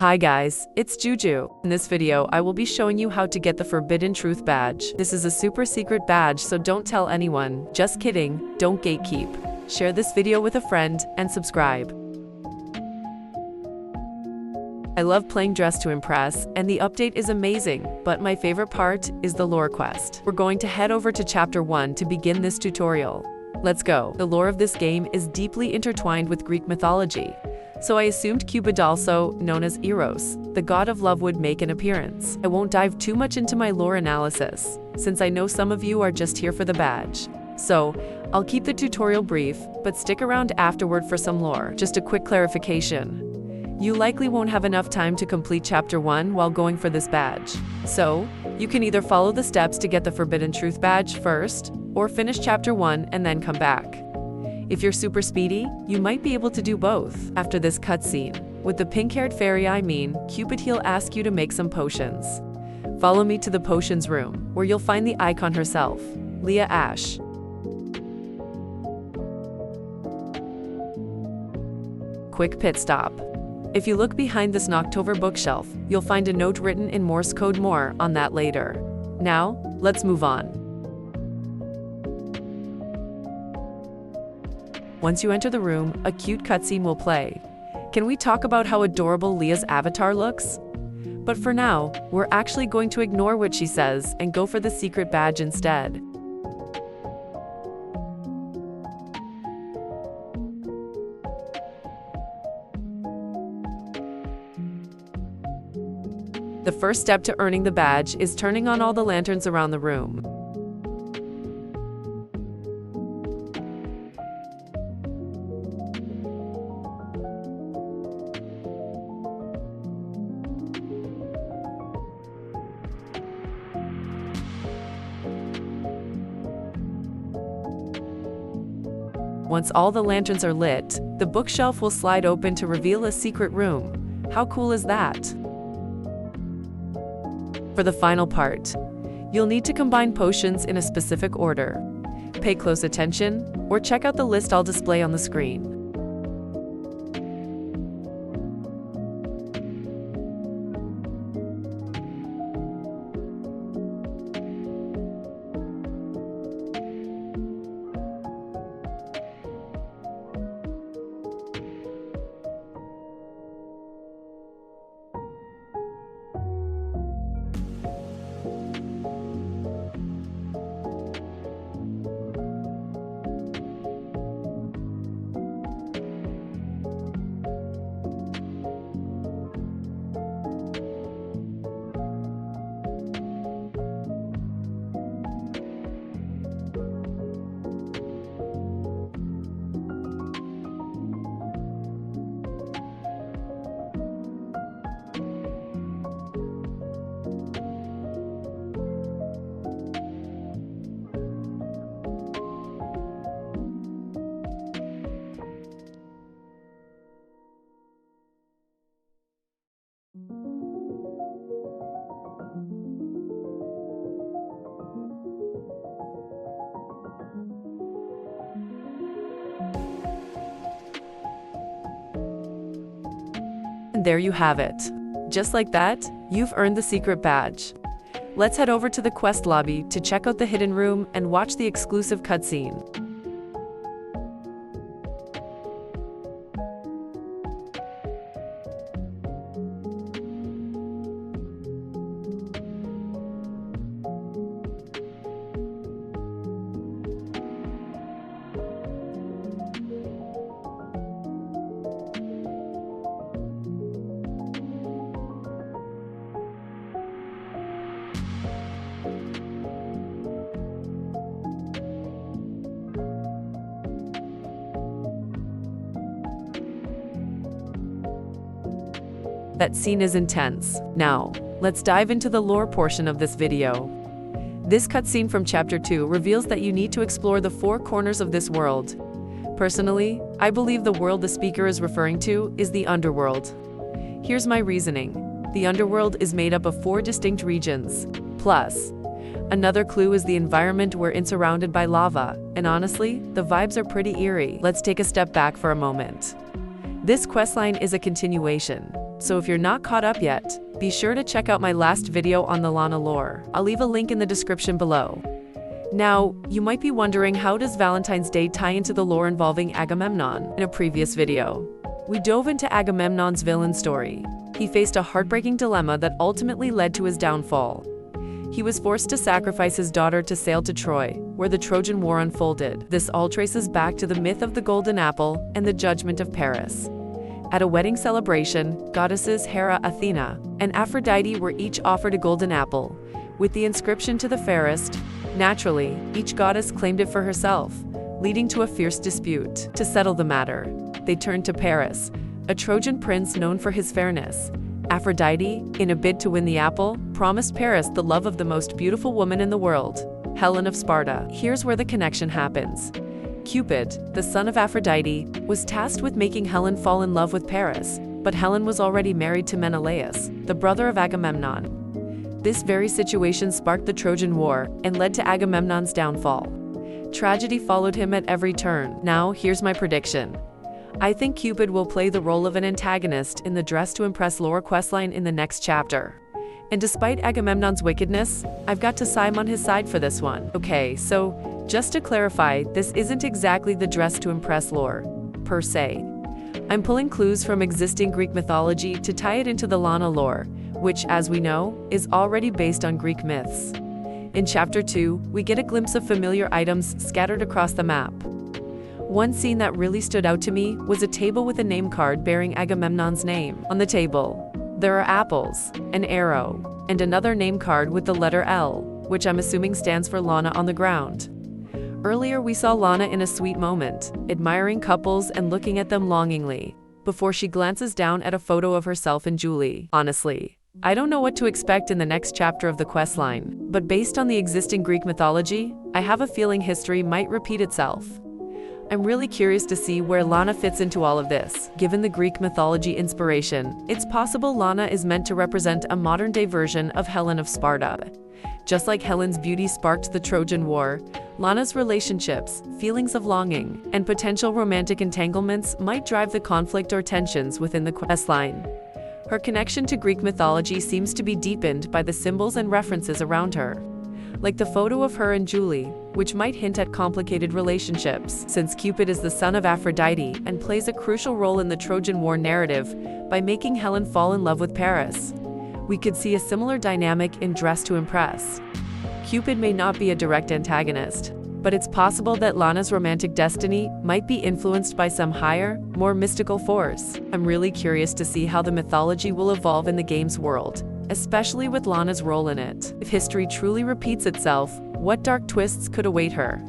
Hi guys, it's JUJU. In this video, I will be showing you how to get the Forbidden Truth badge. This is a super secret badge, so don't tell anyone. Just kidding, don't gatekeep. Share this video with a friend and subscribe. I love playing Dress to Impress, and the update is amazing, but my favorite part is the lore quest. We're going to head over to Chapter 1 to begin this tutorial. Let's go. The lore of this game is deeply intertwined with Greek mythology. So I assumed Cupid, also known as Eros, the god of love, would make an appearance. I won't dive too much into my lore analysis, since I know some of you are just here for the badge. So, I'll keep the tutorial brief, but stick around afterward for some lore. Just a quick clarification. You likely won't have enough time to complete Chapter 1 while going for this badge. So, you can either follow the steps to get the Forbidden Truth badge first, or finish Chapter 1 and then come back. If you're super speedy, you might be able to do both. After this cutscene, with the pink-haired fairy, Cupid, he'll ask you to make some potions. Follow me to the potions room, where you'll find the icon herself, Leah Ash. Quick pit stop. If you look behind this Noctober bookshelf, you'll find a note written in Morse code. More on that later. Now, let's move on. Once you enter the room, a cute cutscene will play. Can we talk about how adorable Leah's avatar looks? But for now, we're actually going to ignore what she says and go for the secret badge instead. The first step to earning the badge is turning on all the lanterns around the room. Once all the lanterns are lit, the bookshelf will slide open to reveal a secret room. How cool is that? For the final part, you'll need to combine potions in a specific order. Pay close attention, or check out the list I'll display on the screen. And there you have it. Just like that, you've earned the secret badge. Let's head over to the quest lobby to check out the hidden room and watch the exclusive cutscene. That scene is intense. Now, let's dive into the lore portion of this video. This cutscene from Chapter 2 reveals that you need to explore the four corners of this world. Personally, I believe the world the speaker is referring to is the underworld. Here's my reasoning. The underworld is made up of 4 distinct regions. Plus, another clue is the environment we're in, surrounded by lava, and honestly, the vibes are pretty eerie. Let's take a step back for a moment. This questline is a continuation. So if you're not caught up yet, be sure to check out my last video on the Lana lore. I'll leave a link in the description below. Now, you might be wondering, how does Valentine's Day tie into the lore involving Agamemnon? In a previous video, we dove into Agamemnon's villain story. He faced a heartbreaking dilemma that ultimately led to his downfall. He was forced to sacrifice his daughter to sail to Troy, where the Trojan War unfolded. This all traces back to the myth of the Golden Apple and the judgment of Paris. At a wedding celebration, goddesses Hera, Athena, and Aphrodite were each offered a golden apple, with the inscription "to the fairest." Naturally, each goddess claimed it for herself, leading to a fierce dispute. To settle the matter, they turned to Paris, a Trojan prince known for his fairness. Aphrodite, in a bid to win the apple, promised Paris the love of the most beautiful woman in the world, Helen of Sparta. Here's where the connection happens. Cupid, the son of Aphrodite, was tasked with making Helen fall in love with Paris, but Helen was already married to Menelaus, the brother of Agamemnon. This very situation sparked the Trojan War and led to Agamemnon's downfall. Tragedy followed him at every turn. Now, here's my prediction. I think Cupid will play the role of an antagonist in the Dress to Impress lore questline in the next chapter. And despite Agamemnon's wickedness, I've got to side on his side for this one. Okay, so just to clarify, this isn't exactly the Dress to Impress lore, per se. I'm pulling clues from existing Greek mythology to tie it into the Lana lore, which, as we know, is already based on Greek myths. In Chapter 2, we get a glimpse of familiar items scattered across the map. One scene that really stood out to me was a table with a name card bearing Agamemnon's name. On the table, there are apples, an arrow, and another name card with the letter L, which I'm assuming stands for Lana, on the ground. Earlier, we saw Lana in a sweet moment, admiring couples and looking at them longingly, before she glances down at a photo of herself and Julie. Honestly, I don't know what to expect in the next chapter of the questline, but based on the existing Greek mythology, I have a feeling history might repeat itself. I'm really curious to see where Lana fits into all of this. Given the Greek mythology inspiration, it's possible Lana is meant to represent a modern-day version of Helen of Sparta. Just like Helen's beauty sparked the Trojan War, Lana's relationships, feelings of longing, and potential romantic entanglements might drive the conflict or tensions within the questline. Her connection to Greek mythology seems to be deepened by the symbols and references around her, like the photo of her and Julie, which might hint at complicated relationships. Since Cupid is the son of Aphrodite and plays a crucial role in the Trojan War narrative by making Helen fall in love with Paris, we could see a similar dynamic in Dress to Impress. Cupid may not be a direct antagonist, but it's possible that Lana's romantic destiny might be influenced by some higher, more mystical force. I'm really curious to see how the mythology will evolve in the game's world, especially with Lana's role in it. If history truly repeats itself, what dark twists could await her?